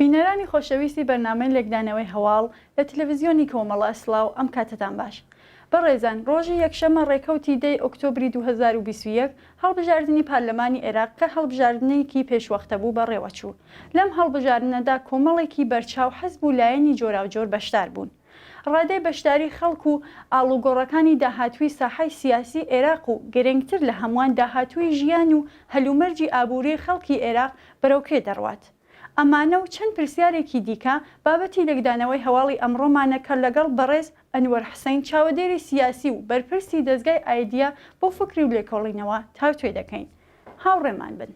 بینەرانی خۆشەویستی بەرنامەی لێکدانەوەی هەواڵ لە تەلەڤیزیۆنی کۆمەڵە سلااو ئەم کاتتان باش. بەڕێزان ڕۆژی یەکشەمە ڕێکەوتی دەی ئۆکتۆبری 2021 هەڵبژاردننی پارلەمانی عێراق کە هەڵبژاردنەیەکی پێشوەختە بوو بەڕێوەچوو. لەم هەڵبژاردنەدا کۆمەڵێکی بەرچاو حەزب و لایەنی جۆراوجۆر بەشدار بوون. ڕادەی بەشداری خەڵک و ئاڵوگۆڕەکانی داهاتووی ساحای سیاسی عێراق و گرنگتر لە هەمووان داهاتووی ژیان و هەلومەرجی ئابووری خەڵکی عێراق بەرەوکێ دەڕوات. ئەمانە و چەند پرسیارێکی دیکە بابەتی لێکدانەوەی هەواڵی ئەمڕۆمانە کە لەگەڵ بەڕێز ئەنوەر حسەین چاوەدێری سیاسی و بەرپرسی دەستگای ئایدیا بۆ فکری و لێکۆڵینەوە تاوتوێ دەکەین. هاوڕێمان بن.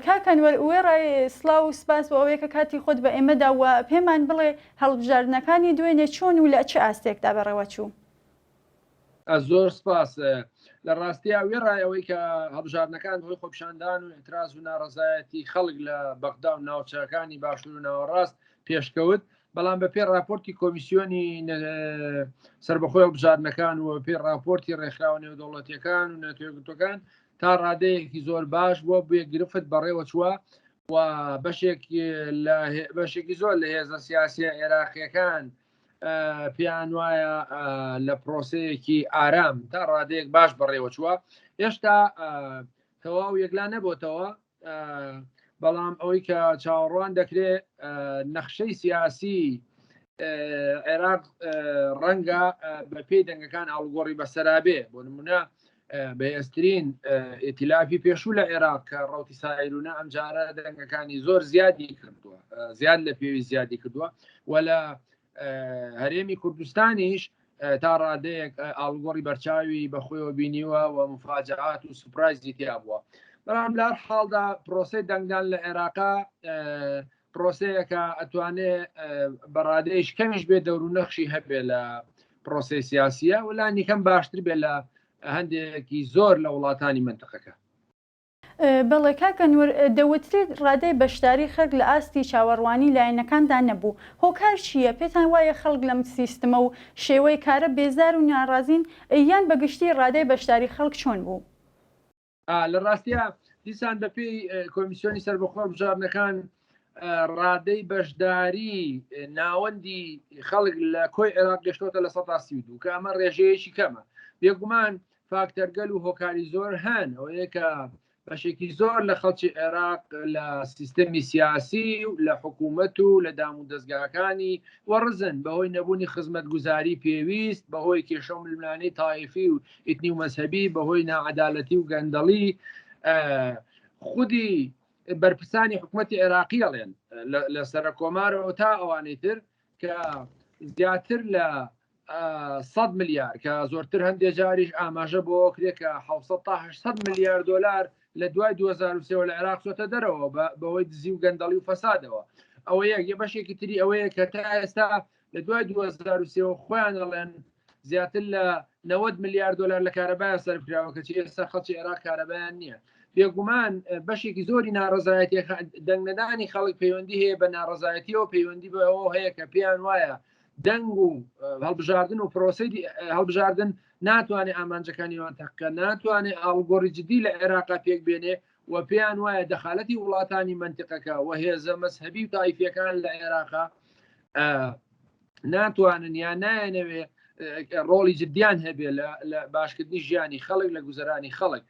کاکەنوەر وێڕای سلااو و سپاس بۆ ئەوەیە کە کاتی خۆت بە ئێمەدا و پێمان بڵێ هەڵبژاردنەکانی دوێنێ چۆن و لە چه ئاستێکدا بەڕێوەچوو؟ زۆر سپاس. لە ڕاستیە وێڕایەوەی کە هەڵبژاردنەکان بۆی خۆپشاندان و ئێتراز و ناڕزایەتی خەڵک لە بەغدا و ناوچەکانی باشوور و ناوەڕاست پێشکەوت، بەڵام بە پێ راپۆرتی کۆمیسیۆنی سربەخۆی هەڵبژاردنەکان و پێ راپۆرتی ڕێکخراوە نێودەوڵەتیەکان و نەتوێگرتوەکان تا ڕادەیەکی زۆر باش بۆ بێگرفت بەڕێوە چووە و بەشێکی زۆر لە هێزە سیاسی عێراقیەکان پێیان وایە لە پرۆسەیەکی ئارام تا ڕادەیەک باش بەڕێوە چووە. هێشتا تەواو یەکلان نەبووتەوە، بەڵام ئەوەی کە چاوەڕوان دەکرێت نەخشەی سیاسی عێراق ڕەنگە بە پێی دەنگەکان ئاڵگۆڕی بەسەرابێ. بۆ نمونە بەهێزترین ئێتیلافی پێشوو لە عێراق کە ڕەوتی سایلونە ئەم جارە دەنگەکانی زۆر زیادی کردووە، زیاد لە پێوی زیادی کردووە و لە هەرێمی کوردستانیش تا ڕادەیەک ئاڵگۆڕی بەرچاوی بەخۆیەوە بینیوە و مفاجعات و سوپرایزی تیا بووە. بەڵام لە هەر حاڵدا پرۆسەی دەنگدان لە عێراقا پرۆسەیەکە ئەتوانێت بەڕادەیەش کەمیش بێ دەور و نەخشی هەبێ لە پرۆسی سیاسیە و لانی کەم باشتر بێ لە هەندێکی زۆر لە وڵاتانی منتەقەکە. بەڵێ کاکەنوەر دەوترێت ڕادەی بەشداری خەڵک لە ئاستی چاوەڕوانی لایەنەکاندا نەبوو. هۆکار چییە؟ پێتان وایە خەڵک لەم سیستمە و شێوەی کارە بێزار و ناڕازین یان بەگشتی ڕادەی بەشداری خەڵک چۆن بوو؟ لە ڕاستیە دیسان بەپێی کۆمیسیۆنی سەربەخۆ بژاردنەکان ڕادەی بەشداری ناوەندی خەڵک لە کۆی عێراق گەشتۆتە لە 132 کە ئەمە ڕێژەیەکی کەمە. بێگومان فاکتەرگەل و هۆکاری زۆر هەن ئەوەیە کە بەشێکی زۆر لە خەڵکی عێراق لە سیستەمی سیاسی و لە حکوومەت و لە دام و دەستگاکانی وەڕزن بەهۆی نەبوونی خزمەتگوزاری پێویست، بەهۆی کێشە و ململانەی تایفی و ئیتنی و مەسهەبی، بەهۆی ناعەدالەتی و گەندەڵی. خودی بەرپرسانی حکوومەتی عێراقی ئەڵێن لە سەرە کۆمارەوە تا ئەوانەی تر کە زیاتر لە 100 ملیار کە زۆرتر هەندێک جاریش ئاماژە بۆ کرێت کە 700 تا 800 ملیار دلار لە دوای 2023 لە عێراق چۆتە دەرەوە بەهۆی دزی و گەندەڵی و فەسادەوە. ئەوە یە بەشێکی تری ئەوەیە کە تا ئێستا لە دوای 2023 خۆیان دەڵێن زیاتر لە 90 ملیار دلار لە کارەبایە سەرکراوە کە ئێستا خەڵکی عێراق کارەبایان نییە. بێگومان بەشێکی زۆری ناڕزایەتی دەنگنەدانی خەڵک پەیوەندی هەیە بە ناڕزایەتیەوە پەیوەندی بەەوە هەیە کە پێیان وایە دەنگ و هەڵبژاردن و پرۆسی هەڵبژاردن ناتوانێت ئامانجەکانیوان تەقکە، ناتوانێت ئاڵگۆڕی جدی لە عێراقا پێک بێنێ و پێیان وایە دەخالەتی وڵاتانی منتیقەکە و هێزە مەسهەبی و تایفیەکان لە عێراقا ناتوانن یان نایەنەوێ ڕۆڵی جدیان هەبێ لە باشکردنی ژیانی خەڵک لە گوزەرانی خەڵک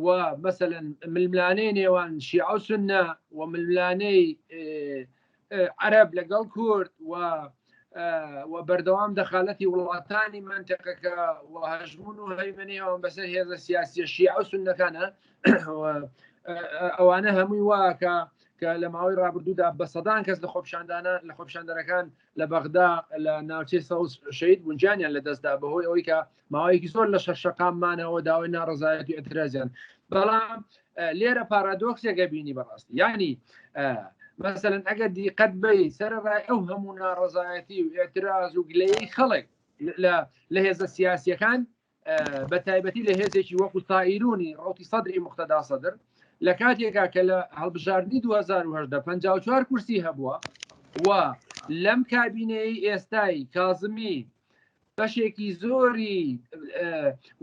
و مەسەلەن ململانەی نێوان شیعە و سوننە و ململانەی عەرەب لەگەڵ کورد و بەردەوام دەخالەتی وڵاتانی منتیقەکە و هەژمون و هەیمنەیەوان بەسەر هێزە سیاسی شیعە و سوننەکانە ئەوانە هەمووی واکە کە لە ماوەی ڕابردوودا بە سەدان کەس لە خۆپشاندەرەکان لە بەغدا لە ناوچەی سەوز شەهید بوون، جانیان لەدەستدا بەهۆی ئەوەی کە ماوەیەکی زۆر لە شەقاممانەوە داوای ناڕزایەتی و ئەترازیان. بەڵام لێرە پارادۆکسێکە بینی بەڕاستی، یعنی مثلەن ئەگەر دیقەت بی سەرڕای ئەو هەموو ناڕزایەتی و ئێتراز و گلەیەی خەڵک لە هێزە سیاسیەکان بە تایبەتی لە هێزێکی وەکو سائیرونی ڕۆتی سەدری مختەدا سەدر لە کاتێکا کە لە هەڵبژاردننی 2010 54 کورسی هەبووە و لەم کابینەی ئێستای کازمی بەشێکی زۆری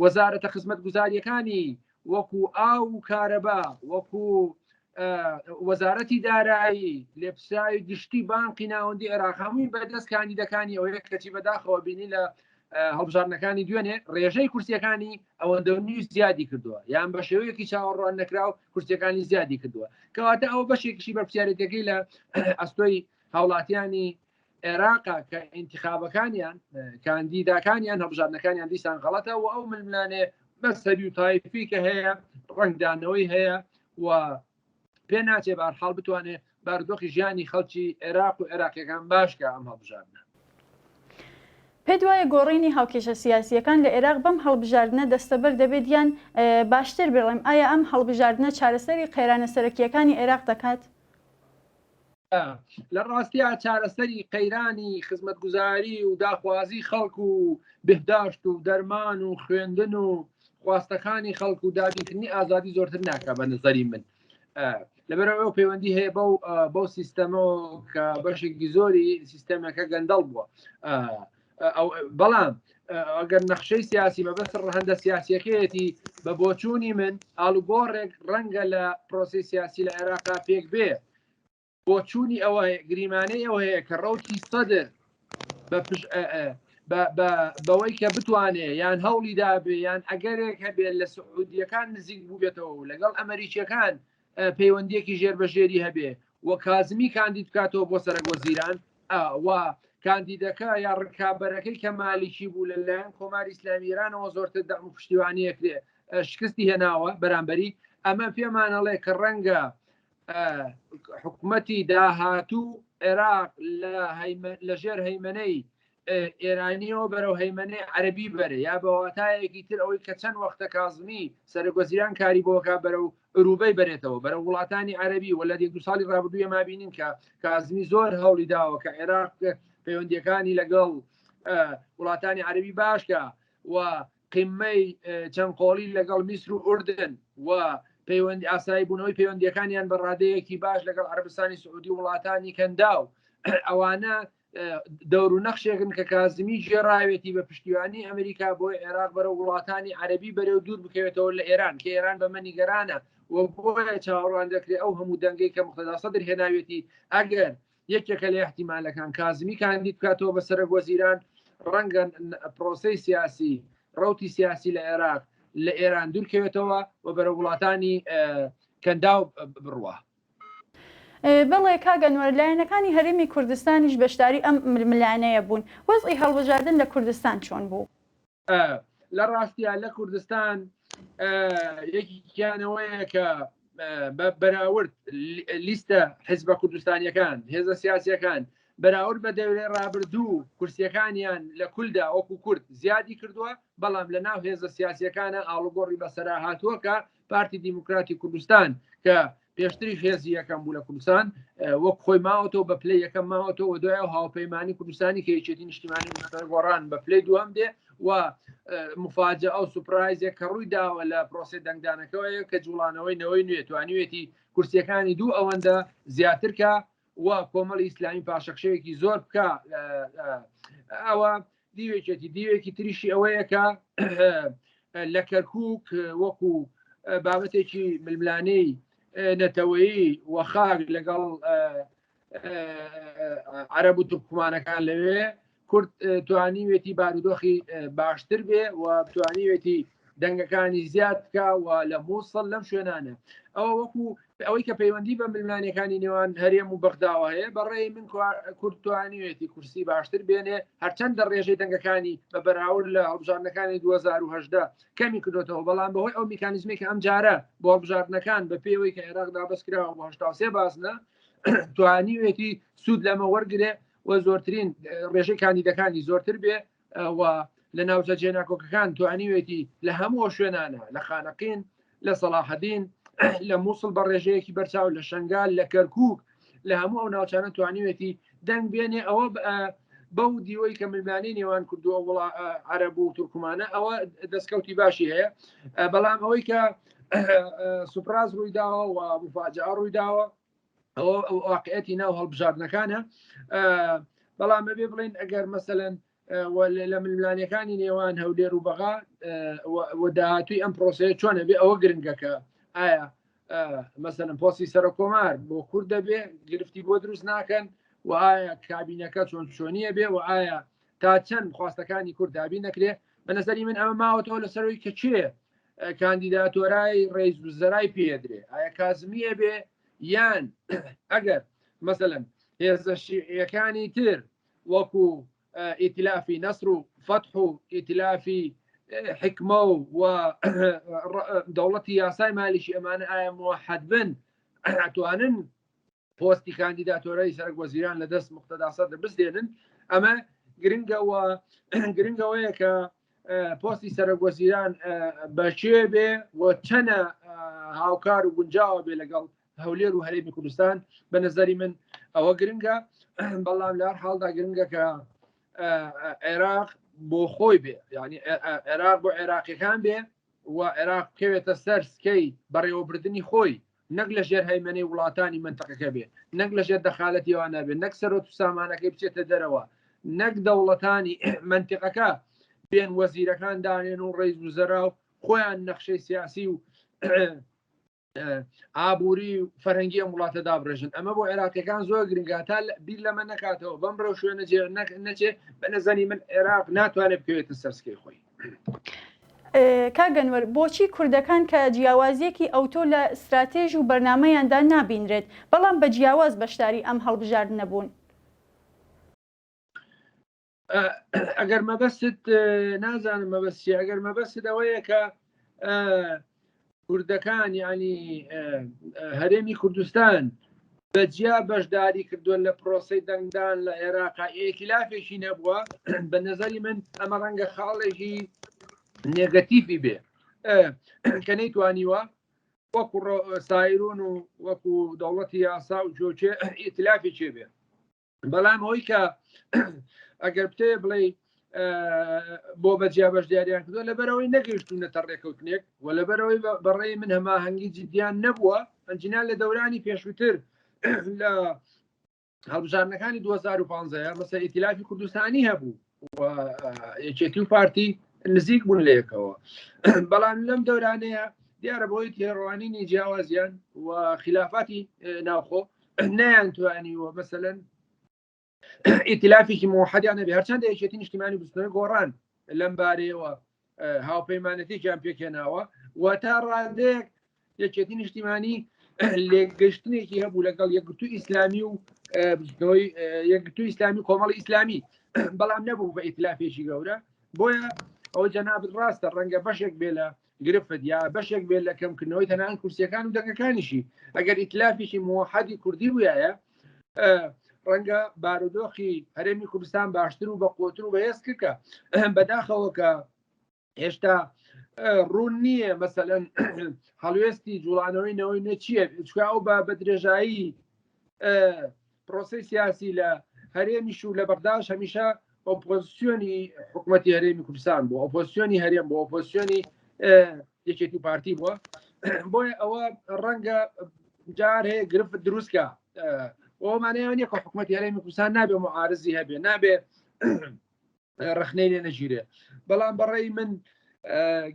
وەزارەتە خزمەت گوزاریەکانی وەکو ئاو و کارەبا وەکو وەزارەتی دارایی لێپساوی گشتی بانقی ناوەندی عێراق هەمووی بەدەست کاندیدەکانی ئەوەیە کەچی بەداخەوە بینی لە هەڵبژارنەکانی دوێنێ ڕێژەی کورسیەکانی ئەوەندەنی زیادی کردووە یان بە شێوەیەکی چاوەڕوان نەکراو کورسیەکانی زیادی کردووە کەواتە ئەوە بەشێکیشی بەرپرسیارەتەکەی لە ئەستۆی هاوڵاتیانی عێراقا کە ئینتیخابەکانیان کاندیداکانیان هەڵبژارنەکانیان دیسان غەڵەتە و ئەو ململانێ بەسەری و تایفی کە هەیە ڕنگدانەوەی هەیە و پێ ناچێ بەرحاڵ بتوانێت بارودۆخی ژیانی خەڵکی عێراق و عێراقیەکان باشکە ئەم هەڵبژارنە. پێت وایە گۆڕینی هاوکێشە سیاسیەکان لە عێراق بەم هەڵبژاردنە دەستەبەر دەبێت یان باشتر بڵێم ئایا ئەم هەڵبژاردنە چارەسەری قەیرانە سەرەکیەکانی عێراق دەکات؟ لە ڕاستیە چارەسەری قەیرانی خزمەتگوزاری و داخوازی خەڵک و بهداشت و دەرمان و خوێندن و خواستەکانی خەڵک و دابینکردنی ئازادی زۆرتر ناکە بە نظری من. لەبەرەوە پەیوەندی هەیە بەو سیستەمەوە کە بەشێکی زۆری سیستەمەکە گەندەڵ بووە. بەڵام ئەگەر نەخشەی سیاسی بەبەستر هەندە سیاسیەکەیەتی بە بۆچوونی من ئاڵوگۆڕێک ڕەنگە لە پرۆسی سیاسی لە عێراقا پێک بێ بۆچوونی ئەوە گریمانەی ئەوە هەیە کە ڕەوتی سەدر بەوەی کە بتوانێ یان هەوڵی دابێ یان ئەگەرێک هەبێت لە سعودیەکان نزیک بوو بێتەوە لەگەڵ ئەمریکیەکان پەیوەندیەکی ژێربەژێری هەبێ و کازمی کاندید بکاتەوە بۆ سەرۆکوەزیران و کاندیدەکە یا ڕکابەرەکەی کە مالیکی بوو لەلایەن کۆماری ئیسلامی ایرانەوە زۆرتر دەم و پشتیوانیەکرێ شکستی هێناوە بەرامبەری ئەمە پێمانەڵێ کە ڕەنگە حکوومەتی داهاتوو عێراق لەژێر هەیمنەی ئێرانیەوە بەرەو هەیمنەی عەربی بەرێ یا بەواتایەکی تر ئەوەی کە چەند وەختە کازمی سەرۆکوەزیران کاری بۆکە بەرەو ئوروبەی بەرێتەوە بەرەو وڵاتانی عەربی و لە 2 ساڵی ڕابردوویە ما بینین کە کازمی زۆر هەوڵی داوە کە عێراق پەیوەندیەکانی لەگەڵ وڵاتانی عەربی باشکە و قیمەی چەند قۆڵی لەگەڵ میسر و ئوردن و پەیوەندی ئاسایی بوونەوەی پەیوەندیەکانیان بە ڕادەیەکی باش لەگەڵ عەربستانی سعودی وڵاتانی کەنداو ئەوانە دەور و نەخشێکن کە کازمی ژێڕاوێتی بە پشتیوانی ئەمریکا بۆی عێراق بەرە وڵاتانی عەربی بەرەو دوور بکەوێتەوە لە ئێران کە ئێران بە مەنیگەرانە و بۆیە چاوەڕوان دەکرێت ئەو هەموو دەنگەی کە مقتەدا سەدر هێناوێتی ئەگەر یەکێکە لە احتیمالەکان کازمی کاندید بکاتەوە بە سەرۆکوەزیران ڕەنگە پرۆسەی سیاسی ڕەوتی سیاسی لە عێراق لە ئێران دوورکەوێتەوە و بەرە وڵاتانی کەنداو بڕوە. بڵێ کاگەنوەر لایەنەکانی هەرێمی کوردستانیش بەشداری ئەم ململانەیە بوون وەزئی هەڵبژاردن لە کوردستان چۆن بوو؟ لە ڕاستیە لە کوردستان یەکیانەوەیە کە بەراورد لیستە حیزبە کوردستانیەکان هێزە سیاسیەکان بەراورد بە دەورێ ڕابردوو کورسیەکانیان لە کولدا وەکو کورد زیادی کردووە بەڵام لە ناو هێزە سیاسیەکانە ئاڵوگۆڕی بەسەرا هاتووە کە پارتی دیموکراتی کوردستان کە پێشتری هێزی یەکەم بوو لە کوردستان وەک خۆی ماوەتەوە بە پلەی یەکەم ماوەتەوە دوای و هاوپەیمانی کوردستانی کە یەکێتی نیشتیمانی گۆڕان بە پلەی دوام دێ و مفاجە ئەو سوپرایزێک کە ڕووی داوە لە پرۆسی دەنگدانەکەەوەیە کە جوڵانەوەی نەوەی نوێ توانیوێتی کورسیەکانی دوو ئەوەندە زیاترکە و کۆمەڵی ئیسلامی پاشەخشەیەکی زۆر بکە ئەوە دیوێکی تریشی ئەوەیە کە لە کەرکووک وەکو بابەتێکی ململانەی نەتەوەیی وەخاک لەگەڵ عەرەب و تورکمانەکان لەوێ کورد توانیوێتی بارودۆخی باشتر بێ و توانیوێتی دەنگەکانی زیاد بکە و لە مووسڵ لەم شوێنانە ئەوە وەکو ئەوەی کە پەیوەندی بە ململانەکانی نێوان هەرێم و بەغداوە هەیە بەڕێی من کورد توانیوێتی کورسی باشتر بێنێ هەرچەند دە ڕێژەی دەنگەکانی بە بەراورد لە هەڵبژاردنەکانی 2010 کەمی کردوێتەوە بەڵام بەهۆی ئەو میکانیزمی کە ئەم جارە بۆ هەڵبژاردنەکان بە پێوەی کە عێراق دابەسکراوە بۆ 83 بازنە توانیوێتی سوود لەمە وەرگێ و زۆرترین ڕێژەی کاندیدەکانی زۆرتر بێ و لە ناوچە جێناکۆکەکان توانیوێتی لە هەموو شوێنانە لە خانەقین لە سەلاحەدین لە مووسڵ بە ڕێژەیەکی بەرچاو لە شنگال لە کەرکووک لە هەموو ئەو ناوچانە توانیوێتی دەنگ بێنێ ئەوە بەو دیوەی کە ملمانی نێوان کردووە وڵ عەرەب و تورکمانە ئەوە دەستکەوتی باشی هەیە بەڵام ئەوەی کە سوپراز ڕووی داوە و مفاجعە ڕووی داوە ئەوە واقعەتی ناو هەڵبژاردنەکانە. بەڵام بێ بڵێن ئەگەر مەسەلەن لە ململانیەکانی نێوان هەولێر و بەغا داهاتووی ئەم پرۆسەیە چۆنە بێ ئەوە گرنگەکە ئایا مەسەلەن پۆستی سەرۆک کۆمار بۆ کورد دەبێ گرفتی بۆ دروست ناکەن و ئایا کابینەکە چۆن چۆنیە بێ و ئایا تا چەند خواستەکانی کورد دابین نەکرێ بە نظری من ئەمە ماوەتەوە لەسەرەوەی کە چێ کاندیداتۆرای ڕێز وزەرای پێدرێ ئایا کازمیە بێ یان ئەگەر مەسەلەن هێزەکانی تر وەکو ئیتلافی نەسر و فەتح و ئیتلافی حکمە و دەوڵەتی یاسای مالیشی ئەمانە ئایا موحد بن ئەتوانن پۆستی کاندیداتۆرەی سەرۆک وەزیران لە دەست موقتەدا سەدر بستێنن ئەمە گرنگەوەیە کە پۆستی سەرۆک وەزیران بەچێ بێ و چەنە هاوکار و گونجاوە بێ لەگەڵ هەولێر و هەرێمی کوردستان بە نظری من ئەوە گرنگە. بەڵام لە هەر حاڵدا گرنگە کە عێراق بۆ خۆی بێ یعنی عێراق بۆ عێراقیەکان بێ و عێراق بکەوێتە سەر سکەی بەڕێوەبردننی خۆی نەک لە ژێر هەیمەنەی وڵاتانی منتەقەکە بێ نەک لە ژێر دەخالەتیوانە بێ نەک سەرۆت و سامانەکەی بچێتە دەرەوە نەک دەوڵەتانی منتیقەکە بێن وەزیرەکان دانێن و ڕێز وزەرا و خۆیان نەخشەی سیاسی و ئابووری و فەرەنگی ئەم وڵاتە دابڕێژن ئەمە بۆ عێراقیەکان زۆر گرنگە تا بیر لەمە نکاتەوە بەم ڕێو شوێنە نەچێ بە نەزانی من عێراق ناتوانێت بکەوێتە سەرسکەی خۆی. کاگەنوەر بۆچی کوردەکان کە جیاوازیەکی ئەوتۆ لە استراتێژ و بەرنامەیاندا نابینرێت بەڵام بە جیاواز بەشداری ئەم هەڵبژاردنە بوون؟ ئەگەر مەبەست نازانم مەبەستی ئەگەر مەبەست ئەوەیە کە کوردەکان ینی هەرێمی کوردستان بەجیا بەشداری کردووە لە پرۆسی دەنگدان لە عێراقا ئێکلافێکی نەبووە بە نەزەری من ئەمە ڕەنگە خاڵێکی نێگەتیفی بێ کە نەیتوانیوە وەکو سایرون و وەکو دەوڵەتی یاسا و جۆچێ ئێتلافی چێ بێ. بەڵام ئەوەی کە ئەگەر بتێ بڵێ بۆ بەجیا بەشداریان کردووە لەبەرەوەی نەگەیشتونەتە ڕێکەوتنێک و لەبەرەوەی بەڕێی من هەماهەنگی جدیان نەبووە ئەنجینان لە دەورانی پێشووتر لە هەڵبژاردنەکانی 2015 مەسەر ئیتلافی کوردستانی هەبوو یەکێتی و پارتی نزیک بوون لەیەکەوە. بەڵام لەم دەورانەیە دیارە بۆی تێڕوانینی جیاوازیان و خلافاتی ناوخۆ نەیانتوانیوە مەسەلەن ئیتلافێکی موحەدیان نەبێ هەرچەندە یەکێتی نیشتیمانی بستنەوەی گۆڕان لەم بارەیەوە هاوپەیمانەتێکیان پێکێناوە و تا ڕادەیەک یەکێتی نیشتیمانی لێگەشتنێکی هەبوو لەگەڵ یەکگرتووی ئیسلامی و یەکگرتووی ئیسلامی کۆمەڵی ئیسلامی بەڵام نەبوو بە ئیتلافێکی گەورە بۆیە ئەوە جەنابەت ڕاستە ڕەنگە بەشێک بێ لە گرفت یا بەشێک بێت لە کەمکردنەوەی تەنان کورسیەکان و دەنگەکانیشی ئەگەر ئیتلافێکی موحەدی کوردی بووایە ڕەنگە بارودۆخی هەرێمی کوردستان باشتر و بە قوتر و بەهێز کردکە بەداخەوە کە هێشتا ڕوون نییە مەسەلەن هەڵوێستی جوڵانەوەی نەوەی نەچیە چکە ئەو بە درێژایی پرۆسی سیاسی لە هەرێمیش و لە بەغداش هەمیشە ئۆپۆزیسیۆنی حکوومەتی هەرێمی کوردستان بوو ئۆپۆزیسیۆنی هەرێم بۆ ئۆپۆزیسیۆنی یەکێتی پارتی بووە بۆیە ئەوە ڕەنگە جار هەیە گرفت دروستکە ئەومانەیە نیە کە حکوومەتی هەرێمی کوردستان نابێ معارزی هەبێ نابێ ڕخنەی لێ نەگیرێ بەڵام بەڕێی من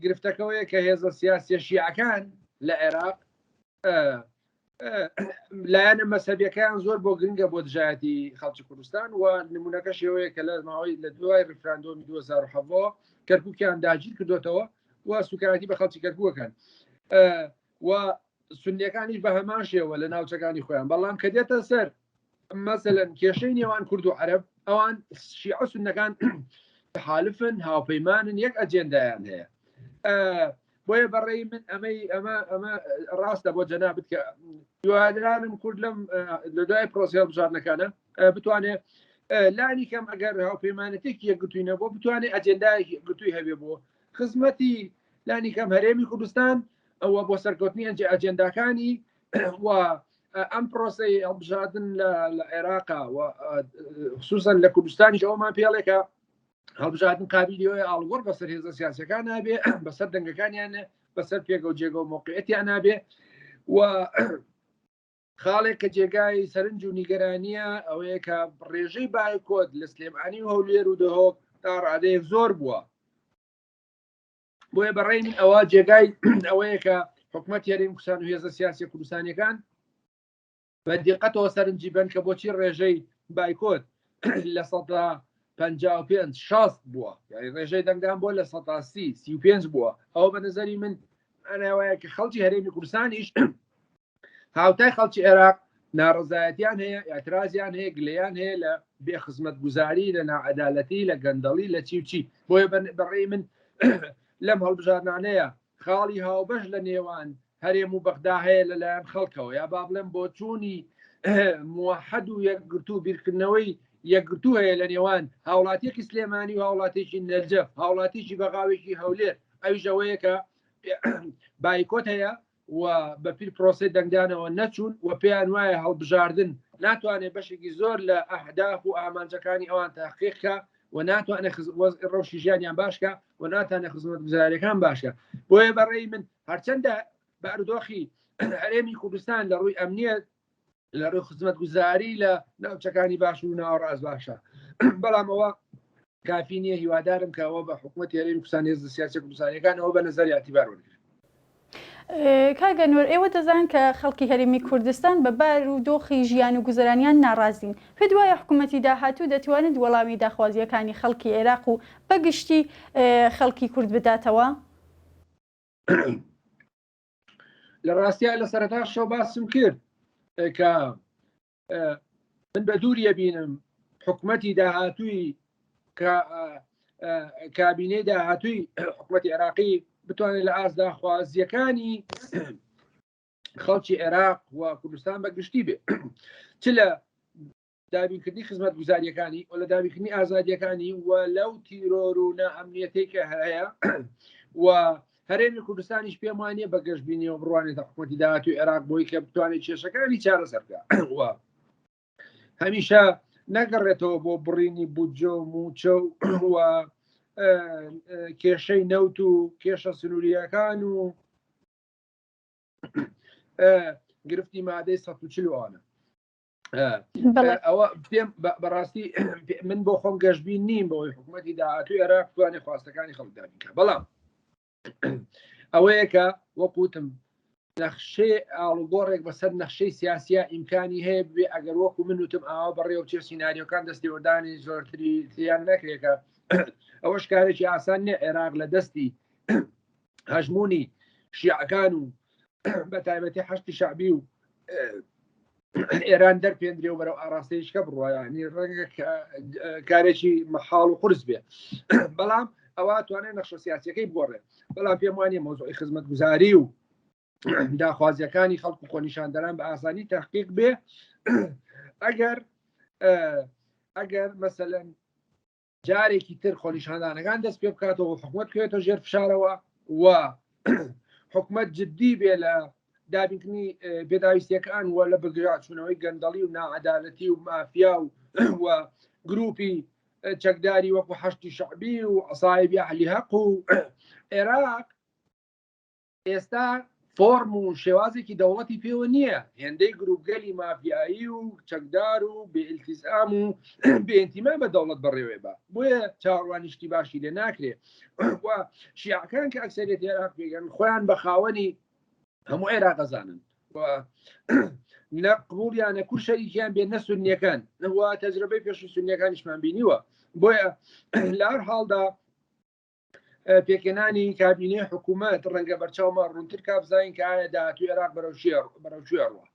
گرفتەکەوەیە کە هێزە سیاسیە شیعەکان لە عێراق لایەنە مەسەبیەکان زۆر بۆ گرنگە بۆ دژایەتی خەڵکی کوردستان و نمونونەکە شێوەیە کە لە ماوەی لە دوای ڕفراندۆمی 2007 کەرکووکیان داگیر کردوێتەوە و سوکارەتی بە خەڵکی کەرکووەکەن و سنیەکانیش بە هەمان شێوە لە ناوچەکانی خۆیان بەڵام کە دێتە سەر مەسەلەن کێشەی نێوان کورد و عەرەب ئەوان شیعە سونەکان حالفن هاوپەیمانن یەک ئەجێندایان هەیە بۆیە بەڕێی من ئەمە ڕاستە بۆ جەنابەت کە هیوادارم کورد لەم لە دوای پرۆسی هەڵبژاردنەکانە بتوانێت لانی کەم ئەگەر هاوپەیمانەتێکی یەکگرتووی نەبووە بتوانێت ئەجێندایەکی گرتووی هەبێ بۆ خزمەتی لانی کەم هەرێمی کوردستان ئەوە بۆ سەرکەوتنی ئەجێنداکانی و ئەم پرۆسی هەڵبژاردن لە عێراقا و خصوصا لە کوردستانیش ئەومان پێڵێکە هەڵبژاردن قابلیەوەی ئاڵگۆڕ بەسەر هێزە سیاسەکان نابێ بەسەر دەنگەکانیانە بەسەر پێگە و جێگە و موقعەتیان نابێ و خاڵێک کە جێگای سەرنج و نیگەرانیە ئەوەیە کە ڕێژەی بایکۆت لە سلێمانی و هەولێر و دەهۆک تا ڕادەیەک زۆر بووە بۆیە بەڕێی من ئەوە جێگای ئەوەیە کە حکوومەت یاریێمی کوردستان و هێزە سیاسی کوردستانیەکان بە دیقەتەوە سەرنجی بن کە بۆچی ڕێژەی بایکۆت لە 55 60 بووە یعنی ڕێژەی دەنگدان بۆ لە 35 بووە ئەوە بە نظری من ئەوەیە کە خەڵکی هەرێمی کوردستانیش هاوتای خەڵکی عێراق ناڕزایەتیان هەیە ئاعترازیان هەیە گلەیان هەیە لە بێخزمەت گوزاری لە ناعەدالەتی لە گەندەڵی لە چی و چی بۆیە بەڕێی من لەم هەڵبژارنانەیە خاڵی هاوبەش لە نێوان هەرێم و بەغدا هەیە لەلایەن خەڵکەوە یا با بڵێم بۆ چوونی موحەد و یەکگرتو بیرکردنەوەی یەکگرتو هەیە لە نێوان هاوڵاتیەکی سلێمانی و هاوڵاتێکی نەرجەف هاوڵاتیی بەغاوێکی هەولێر ئەویشەوەیە کە بایکۆت هەیە و بەپیر پرۆسی دەنگدانەوە نەچوون و پێیان وایە هەڵبژاردن ناتوانێت بەشێکی زۆر لە ئەهداف و ئامانجەکانی ئەوان تاقیقکە و ناتوانێت ڕۆژی ژیانیان باشکە و ناتوانێت خزمەت گوزاریەکان باشکە بۆیە بەڕێی من هەرچەندە بارودۆخی هەرێمی کوردستان لە ڕووی ئەمنیەت لە ڕووی خزمەت گوزاری لە ناوچەکانی باش و ناوەڕاست باشە بەڵام ئەوە کافی نییە هیوادارم کە ئەوە بە حکوومەت هەرێمی کوردستان هێزە سیاسی کوردستانیەکانەوە بە نەزەری ئەتیبار وەرگرت. کاگەنوەر ئێوە دەزان کە خەڵکی هەرێمی کوردستان بە بارودۆخی ژیان و گوزەرانیان ناڕازین پێ دوایە حکوومەتی داهاتوو دەتوانێت وەڵامی داخوازیەکانی خەڵکی عێراق و بەگشتی خەڵکی کورد بداتەوە؟ لە ڕاستیە لە سەرەتا شەو باسم کرد کە من بە دووریە بینم حکوومەتی داهاتووی کابینەی داهاتووی حکوومەتی عێراقی بتوانێت لە ئازداخوازیەکانی خەڵکی عێراق و کوردستان بەگشتی بێ چ لە دابینکردنی خزمەت گوزاریەکانی و لە دابینکردنی ئازادیەکانی و لەو تیرۆر و نائەمنیەتەی کە هەیە و هەرێمی کوردستانیش پێم وانە بە گەشتبینیەوە بڕوانێتە حکوومەتی داهاتووی عێراق بۆی کە بتوانێت کێشەکانی چارەسەرکە و هەمیشە نەگەڕێتەوە بۆ بڕینی بودجە و موچە و کێشەی نەوت و کێشە سنووریەکان و گرفتی مادەی 140 ئەوە پێم بەڕاستی من بۆ خۆم گەشتبین نیم بەوەی حکوومەتی داهاتووی عێراق توانێت خواستەکانی خەڵکدانی بکە بەڵام ئەوەیە کە وەکوتم نەخشەی ئاڵوگۆڕێک بەسەر نەخشەی سیاسیە ئیمکانی هەیە بێ ئەگەر وەکو من وتم ئاوا بەڕێوە چێ سیناریۆکان دەستێوەدانی زۆرتری تیان نەکرێکە ئەوەش کارێکی ئاسان نیە عێراق لە دەستی هەژمونی شیعەکان و بە تایبەتی حەشتی شعبی و ئێران دەرپێندرێ و بەرەو ئاراستەیشکە بڕواانی ڕەنگە کارێکی مەحاڵ و قورس بێ بەڵام ئەوە توانێت نەخشە سیاسیەکەی بگۆڕێ بەڵام پێم وانە مۆزوعی خزمەت گوزاری و داخوازیەکانی خەڵک و خۆنیشاندەران بە ئاسانی تحقیق بێ ئەگەر مەسەلەن جارێکی تر خۆنیشاندانەکان دەست پێ بکاتەوە حکوومەت بکوێتە ژێر فشارەوە و حکوومەت جددی بێ لە دابینکردنی بێداویستیەکان وە لە بگراچوونەوەی گەندەڵی و ناعەدالەتی و مافیا و گروپی چەکداری وەکو حەشتی شعبی و عەسایبی ئەهلی حەق و عێراق ئێستا فۆرم و شێوازێکی دەوڵەتی پێوە نییە هێندەی گروپگەلی مافیایی و چەکدار و بێئیلتیزام و بێئینتیما بە دەوڵەت بەڕێوێ بە بۆیە چاوەڕوانیشتی باشی لێ ناکرێ و شیعەکان کە ئەکسەریەتی عێراق پێگەن خۆیان بە خاوەنی هەموو عێراق ئەزانن نە قبوڵیانە کور شەریکیان بێ نە سونیەکان نەوە تەجربەی پێشوو سونیەکانیشمان بینیوە بۆیە لە هەر حاڵدا پێکێنانی کابینەی حکوومەت ڕەنگە بەرچاومە ڕوونتر کابزین کە ئایا داهاتووی عێراق بەرەو کوێڕوە.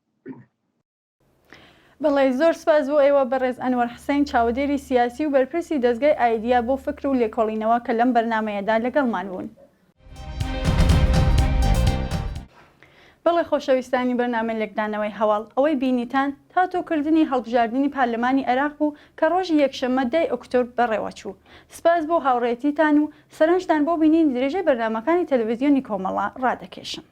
بەڵێ زۆر سپاس بۆ ئێوە بەڕێز ئەنوەر حسین چاودێری سیاسی و بەرپرسی دەستگای ئایدیا بۆ فکر و لێکۆڵینەوە کە لەم بەرنامەیەدا لەگەڵمان بوون. بەڵێ خۆشەویستانی بەرنامە لێکدانەوەی هەواڵ ئەوەی بینیتان تاتۆکردنی هەڵبژاردننی پارلەمانی عێراق بوو کە ڕۆژی یەکشەممە 10 ئۆکتۆبر بەڕێوەچوو. سپاس بۆ هاوڕێتیتان و سەرنجتان بۆ بینین درێژەی بەرنامەکانی تەلەڤیزیۆنی کۆمەڵە ڕادەکێشم.